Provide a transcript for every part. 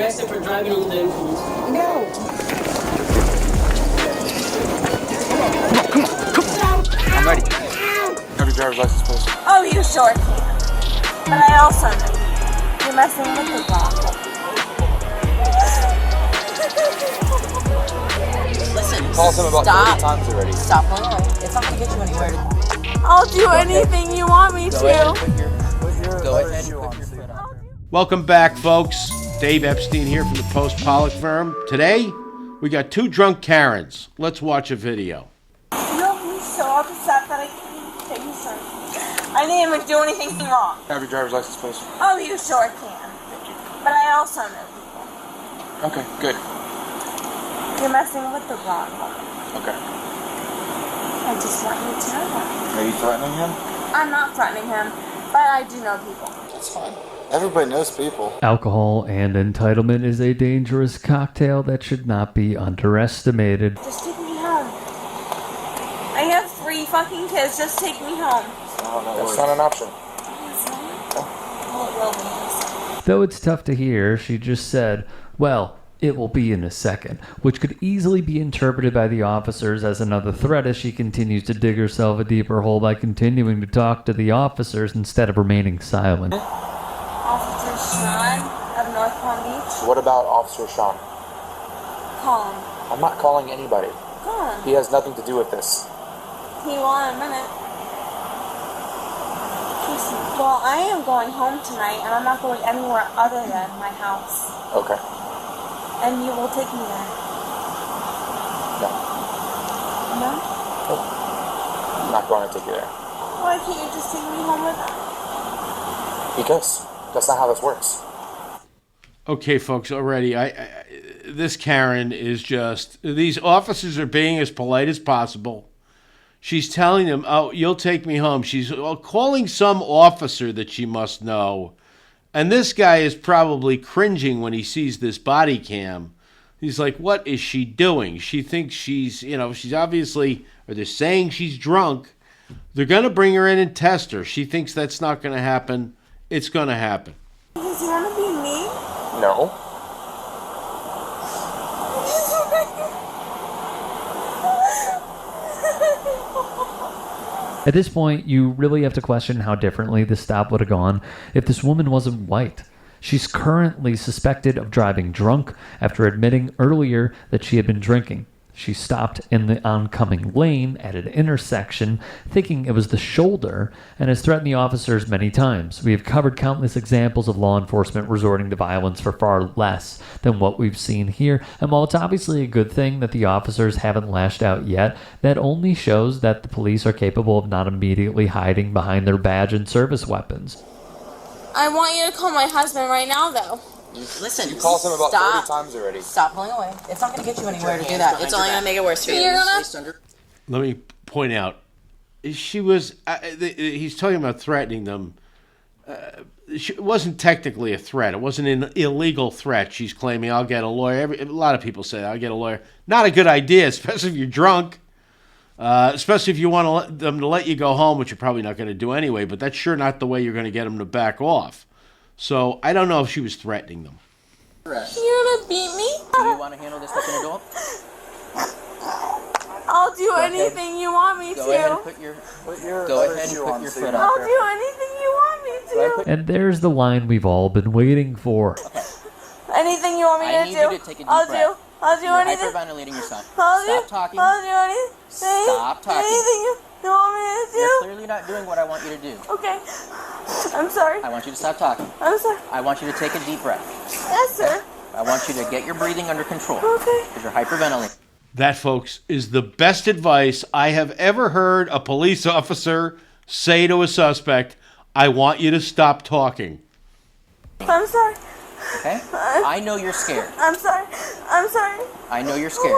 arrested for driving under the influence. No. I'm ready. Have your driver's license, please. Oh, you sure can. But I also know you're messing with the law. Listen, Call him about 30 times already. Stop pulling away. It's not going to get you anywhere. I'll do anything you want me to. Go ahead and put your foot up. Welcome back, folks. Dave Epstein here from the Post Pollock firm. Today, we got two drunk Karens. Let's watch a video. You'll be so upset that I can't take you, sir. I didn't even do anything wrong. Have your driver's license, please. Oh, you sure can. But I also know people. Okay, good. You're messing with the wrong one. Okay. I just want you to know that. Are you threatening him? I'm not threatening him, but I do know people. That's fine. Everybody knows people. Alcohol and entitlement is a dangerous cocktail that should not be underestimated. Just take me home. I have 3 fucking kids. Just take me home. That's not an option. Well, it will be. Though it's tough to hear, she just said, well, it will be in a second, which could easily be interpreted by the officers as another threat as she continues to dig herself a deeper hole by continuing to talk to the officers instead of remaining silent. Officer Sean of North Palm Beach. What about Officer Sean? Call him. I'm not calling anybody. Call him. He has nothing to do with this. He will in a minute. Well, I am going home tonight, and I'm not going anywhere other than my house. Okay. And you will take me there. No. No? Nope. I'm not going to take you there. Why can't you just take me home with them? Because that's not how this works. Okay, folks, already, this Karen is just, these officers are being as polite as possible. She's telling them, oh, you'll take me home. She's calling some officer that she must know. And this guy is probably cringing when he sees this body cam. He's like, what is she doing? She thinks she's obviously, or they're saying she's drunk. They're going to bring her in and test her. She thinks that's not going to happen. It's going to happen. Because you want to be me? No. At this point, you really have to question how differently the stop would have gone if this woman wasn't white. She's currently suspected of driving drunk after admitting earlier that she had been drinking. She stopped in the oncoming lane at an intersection, thinking it was the shoulder, and has threatened the officers many times. We have covered countless examples of law enforcement resorting to violence for far less than what we've seen here, and while it's obviously a good thing that the officers haven't lashed out yet, that only shows that the police are capable of not immediately hiding behind their badge and service weapons. I want you to call my husband right now, though. Listen, You called him about stop. 30 times already. Stop pulling away. It's not going to get you anywhere to do that. It's only going to make it worse for you. You're gonna... Let me point out, she was, he's talking about threatening them. It wasn't technically a threat. It wasn't an illegal threat. She's claiming, I'll get a lawyer. A lot of people say, I'll get a lawyer. Not a good idea, especially if you're drunk. Especially if you want them to let you go home, which you're probably not going to do anyway, but that's sure not the way you're going to get them to back off. So I don't know if she was threatening them. You're gonna beat me? Do you want to handle this like an adult? I'll do anything you want me to. Go ahead and put your foot up. I'll do anything you want me to. And there's the line we've all been waiting for. Anything you want me I to need do, you to take a deep I'll breath. do. I'll do You're anything. hyperventilating yourself. I'll Stop do. talking. I'll do anything. Stop talking. Anything you want me to do. You're clearly not doing what I want you to do. Okay. I'm sorry. I want you to stop talking. I'm sorry. I want you to take a deep breath. Yes, sir. I want you to get your breathing under control. Okay. Because you're hyperventilating. That, folks, is the best advice I have ever heard a police officer say to a suspect. I want you to stop talking. I'm sorry. Okay? I know you're scared. I'm sorry. I'm sorry. I know you're scared.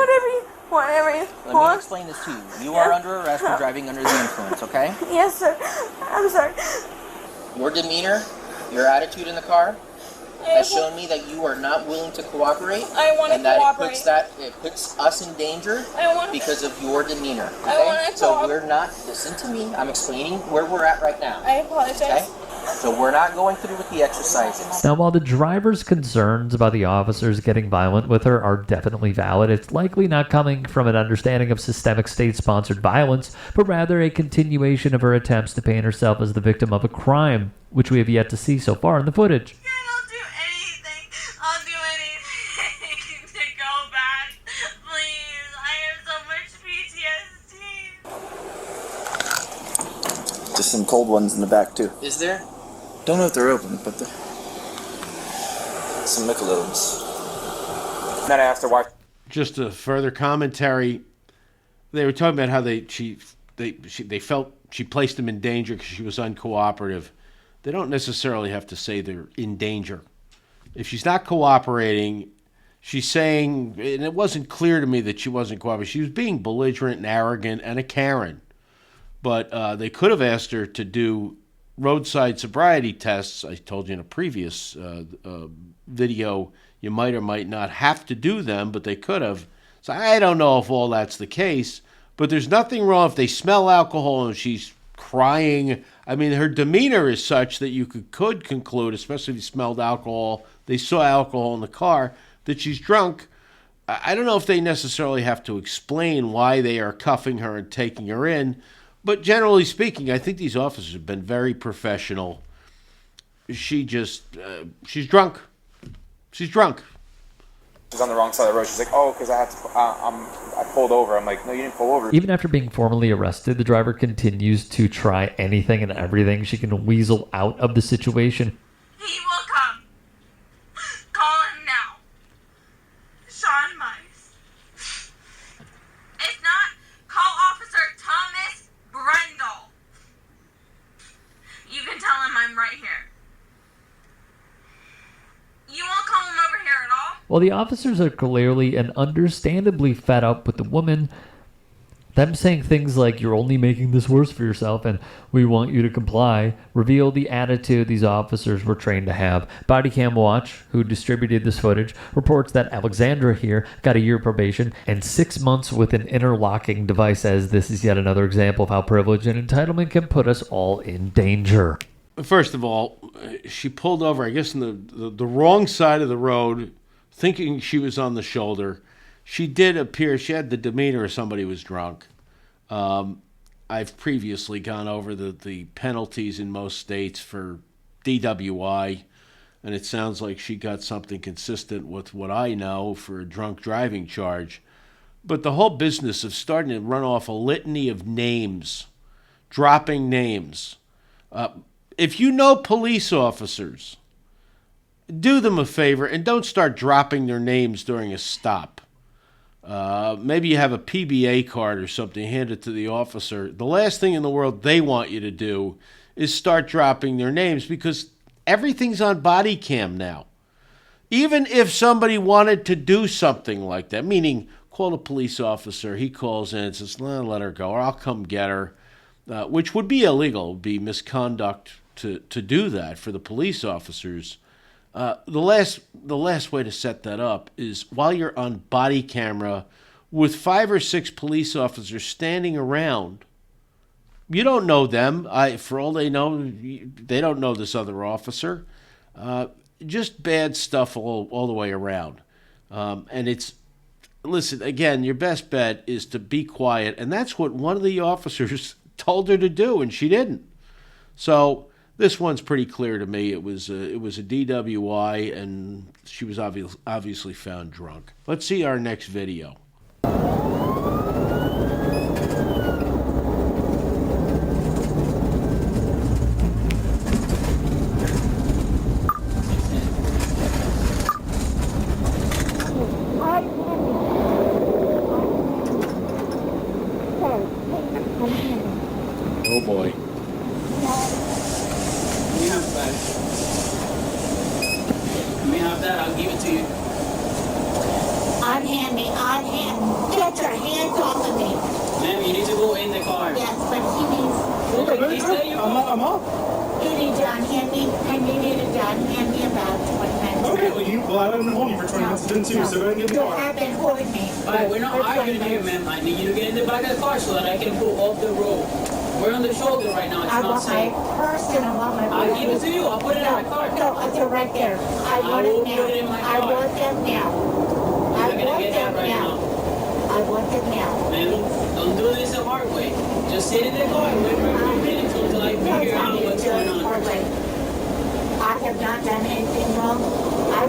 Whatever you Let me want. explain this to you. You are under arrest for driving under the influence, okay? Yes, sir. I'm sorry. Your demeanor, your attitude in the car has shown me that you are not willing to cooperate. I want to and that cooperate. it puts us in danger because of your demeanor. Okay? I want to so we're not, listen to me, I'm explaining where we're at right now. I apologize. Okay? So we're not going through with the exercises. Now, while the driver's concerns about the officers getting violent with her are definitely valid, it's likely not coming from an understanding of systemic state-sponsored violence, but rather a continuation of her attempts to paint herself as the victim of a crime, which we have yet to see so far in the footage. I'll do anything. I'll do anything to go back. Please. I have so much PTSD. Just some cold ones in the back, too. Is there? Don't know if they're open, but they're... some Michelob's. Then I asked her why. Just a further commentary. They were talking about how they felt she placed them in danger because she was uncooperative. They don't necessarily have to say they're in danger. If she's not cooperating, she's saying, and it wasn't clear to me that she wasn't cooperating. She was being belligerent and arrogant and a Karen. But they could have asked her to do roadside sobriety tests. I told you in a previous video, you might or might not have to do them, but they could have. So I don't know if all that's the case, but there's nothing wrong if they smell alcohol and she's crying. I mean, her demeanor is such that you could conclude, especially if you smelled alcohol, they saw alcohol in the car, that she's drunk. I don't know if they necessarily have to explain why they are cuffing her and taking her in, but generally speaking, I think these officers have been very professional. She's drunk. She's drunk. She's on the wrong side of the road. She's like, oh, because I had to, I pulled over. I'm like, no, you didn't pull over. Even after being formally arrested, the driver continues to try anything and everything she can weasel out of the situation. He will come. Call him now. Sean Mice. If not, call Officer Thomas Brendel. You can tell him I'm right here. You won't call him over here at all? While the officers are clearly and understandably fed up with the woman, them saying things like, you're only making this worse for yourself and we want you to comply, reveal the attitude these officers were trained to have. Bodycam Watch, who distributed this footage, reports that Alexandra here got a year probation and 6 months with an interlocking device, as this is yet another example of how privilege and entitlement can put us all in danger. First of all, she pulled over, I guess, in the wrong side of the road, thinking she was on the shoulder. She did appear, she had the demeanor of somebody who was drunk. I've previously gone over the penalties in most states for DWI, and it sounds like she got something consistent with what I know for a drunk driving charge. But the whole business of starting to run off a litany of names, dropping names. If you know police officers, do them a favor and don't start dropping their names during a stop. Maybe you have a PBA card or something, hand it to the officer. The last thing in the world they want you to do is start dropping their names, because everything's on body cam now. Even if somebody wanted to do something like that, meaning call a police officer, he calls in and says, let her go, or I'll come get her, which would be illegal, would be misconduct to do that for the police officers. The last way to set that up is while you're on body camera with 5 or 6 police officers standing around. You don't know them. For all they know, they don't know this other officer. Just bad stuff all the way around. And it's, listen, again, your best bet is to be quiet. And that's what one of the officers told her to do, and she didn't. So this one's pretty clear to me. It was a DWI, and she was obviously found drunk. Let's see our next video. Oh boy. I'll give it to you. Unhand me, unhand. Get your hands off of me. Ma'am, you need to go in the car. Yes, but he needs. I'm up. You need to unhand me, and you need to unhand me about 20 minutes. Well, I haven't been holding you for 20 minutes. It's been 2, so go ahead and get in the You car. have been holding me. Alright, we're not arguing here, ma'am. I need you to get in the back of the car so that I can pull off the road. We're on the shoulder right now. It's I not want my safe. purse and I want my I'll give it to you. I'll put it in my car. No, they're right there. I want will it now. put it in my I car. want them now. I You're gonna want get them that right now. now. I want them now. Man, don't do this the hard way. Just sit in the car and wait for a few minutes until I figure out what's going on. I have not done anything wrong.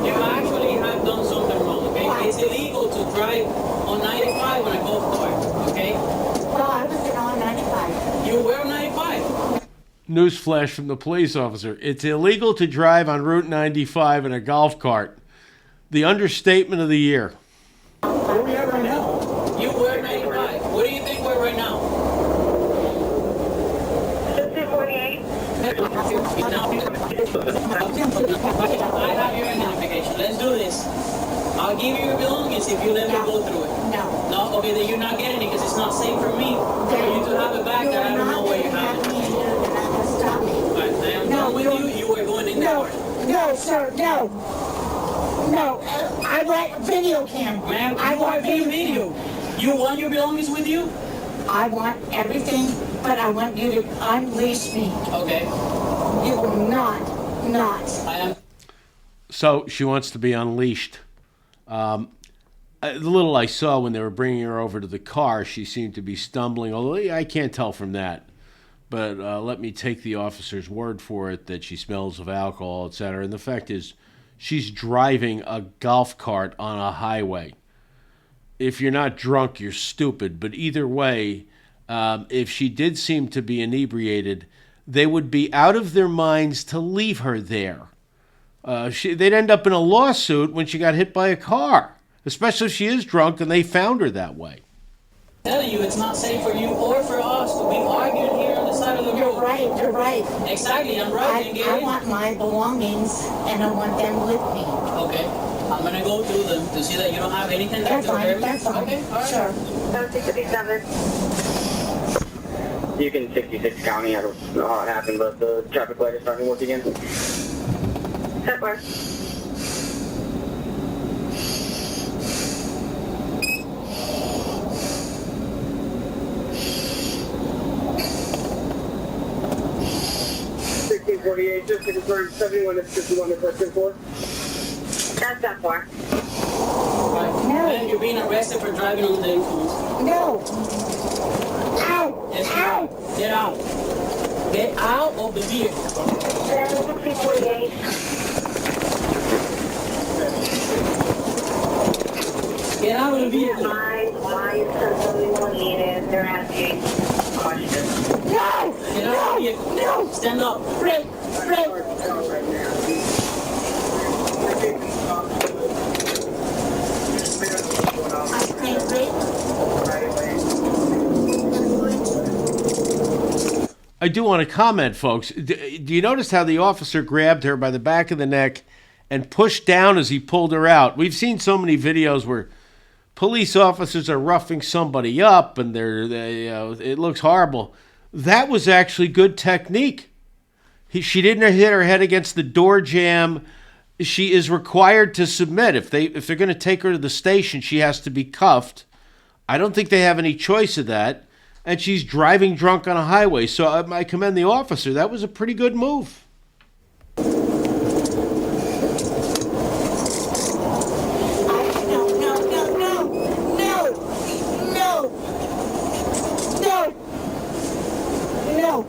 You actually have done something wrong, okay? Why? It's illegal to drive on 95 on a golf cart, okay? Well, I was on 95. You were on 95. Newsflash from the police officer. It's illegal to drive on Route 95 in a golf cart. The understatement of the year. Where are we at right now? You were 95. What do you think we're right now? 5048. I have your identification. Let's do this. I'll give you your belongings if you let me go through it. No. No? Okay, then you're not getting it because it's not safe for me for you to have it back that I don't know where you have it. You're not going to stop me. All right, I am done with you. You were going in the car. No, sir, no. No, I want video cam. Ma'am, I you want are being video. You want your belongings with you? I want everything, but I want you to unleash me. Okay. You will not. I am. So she wants to be unleashed. The little I saw when they were bringing her over to the car, she seemed to be stumbling. Although I can't tell from that. But let me take the officer's word for it that she smells of alcohol, etc. And the fact is, she's driving a golf cart on a highway. If you're not drunk, you're stupid. But either way, if she did seem to be inebriated, they would be out of their minds to leave her there. They'd end up in a lawsuit when she got hit by a car, especially if she is drunk and they found her that way. Telling you it's not safe for you or for us to be arguing here on the side of the road. You're right. Exactly, I'm right. I want my belongings and I want them with me. Okay, I'm gonna go through them to see that you don't have anything that That's could hurt fine, me. that's fine. Okay, all right. Sure. 657. You can 66 County. I don't know how it happened, but the traffic light is starting to work again. That works. Just to confirm, 71 is 51 is question 4. That's that far. Right. No. And you're being arrested for driving under the influence. No. Ow. Yes, Ow. Get out. Get out of the vehicle. 648. Get out of the vehicle. Why is somebody needed? They're asking questions. No. Get out of the vehicle. No. Stand up. Break. I can't break. I do want to comment, folks. Do you notice how the officer grabbed her by the back of the neck and pushed down as he pulled her out? We've seen so many videos where police officers are roughing somebody up and it looks horrible. That was actually good technique. She didn't hit her head against the door jamb. She is required to submit. If they're going to take her to the station, she has to be cuffed. I don't think they have any choice of that. And she's driving drunk on a highway. So I commend the officer. That was a pretty good move. No.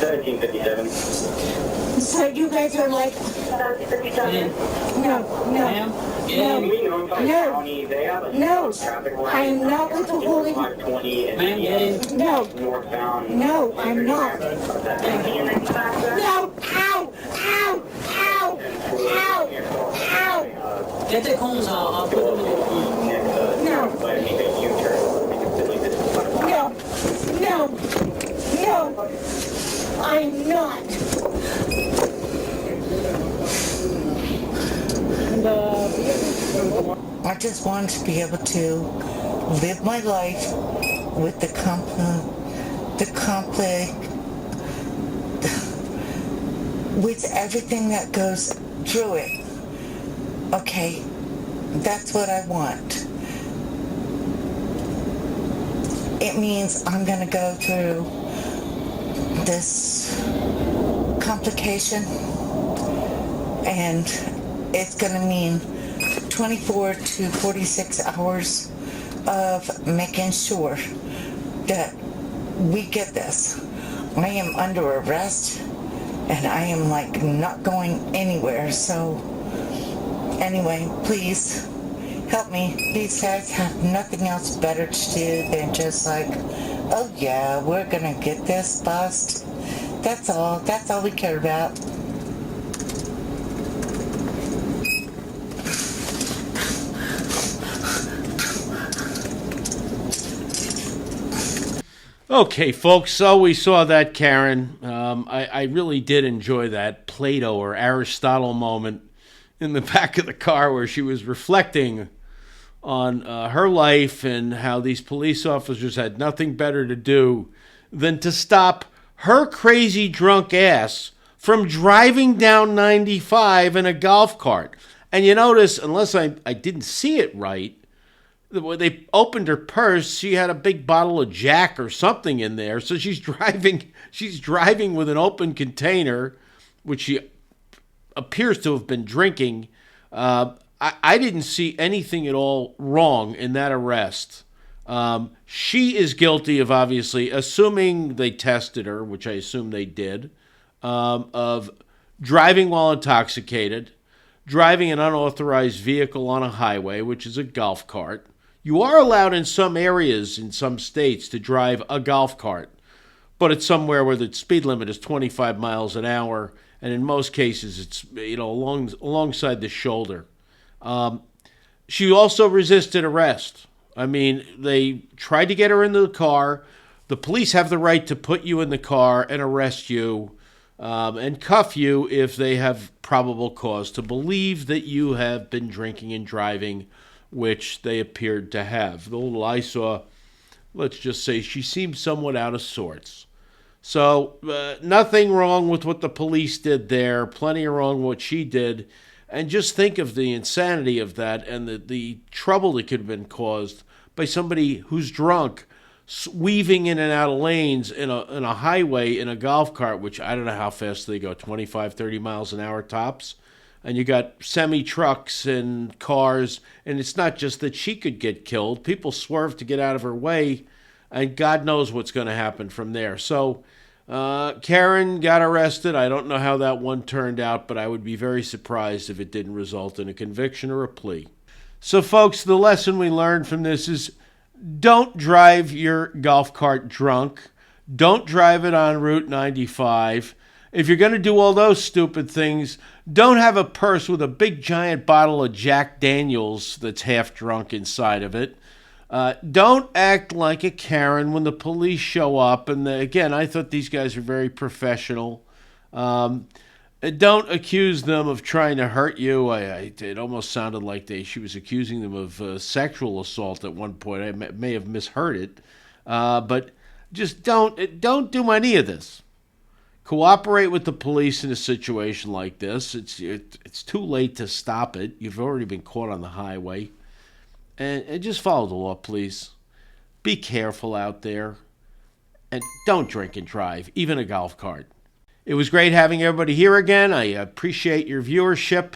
1757. So you guys are like, no. Ma'am, get in. We know County, they have a traffic light. I am not with the holy. 520 and Ma'am, get in. No. northbound. No, I'm not. No. Ow. Get the cones out. I'll put them in the phone. No. I'm not. I just want to be able to live my life with the conflict, with everything that goes through it. Okay, That's what I want. It means I'm going to go through this complication, and it's going to mean 24 to 46 hours of making sure that we get this. I am under arrest, and I am like not going anywhere. So anyway, please help me. These guys have nothing else better to do than just like, oh yeah, we're gonna get this bust. That's all we care about. Okay, folks, so we saw that, Karen. I really did enjoy that Plato or Aristotle moment in the back of the car where she was reflecting on her life and how these police officers had nothing better to do than to stop her crazy drunk ass from driving down 95 in a golf cart. And you notice, unless I didn't see it right, when they opened her purse, she had a big bottle of Jack or something in there. So she's driving with an open container, which she appears to have been drinking. I didn't see anything at all wrong in that arrest. She is guilty of, obviously, assuming they tested her, which I assume they did, of driving while intoxicated, driving an unauthorized vehicle on a highway, which is a golf cart. You are allowed in some areas, in some states, to drive a golf cart, but it's somewhere where the speed limit is 25 miles an hour, and in most cases, it's alongside the shoulder. She also resisted arrest. I mean, they tried to get her into the car. The police have the right to put you in the car and arrest you and cuff you if they have probable cause to believe that you have been drinking and driving, which they appeared to have. The little I saw, let's just say she seemed somewhat out of sorts. So nothing wrong with what the police did there, plenty wrong with what she did. And just think of the insanity of that and the trouble that could have been caused by somebody who's drunk, weaving in and out of lanes in a highway in a golf cart, which I don't know how fast they go, 25, 30 miles an hour tops. And you got semi-trucks and cars, and it's not just that she could get killed. People swerve to get out of her way, and God knows what's going to happen from there. So Karen got arrested. I don't know how that one turned out, but I would be very surprised if it didn't result in a conviction or a plea. So, folks, the lesson we learned from this is don't drive your golf cart drunk. Don't drive it on Route 95. If you're going to do all those stupid things, don't have a purse with a big giant bottle of Jack Daniels that's half drunk inside of it. Don't act like a Karen when the police show up. And again, I thought these guys were very professional. Don't accuse them of trying to hurt you. It almost sounded like she was accusing them of sexual assault at one point. I may have misheard it. But just don't do any of this. Cooperate with the police in a situation like this. It's too late to stop it. You've already been caught on the highway. And just follow the law, please. Be careful out there. And don't drink and drive, even a golf cart. It was great having everybody here again. I appreciate your viewership.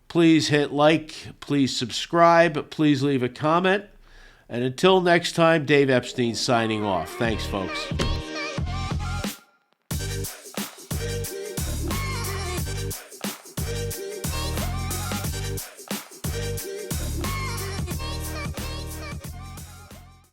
Please hit like. Please subscribe. Please leave a comment. And until next time, Dave Epstein signing off. Thanks, folks.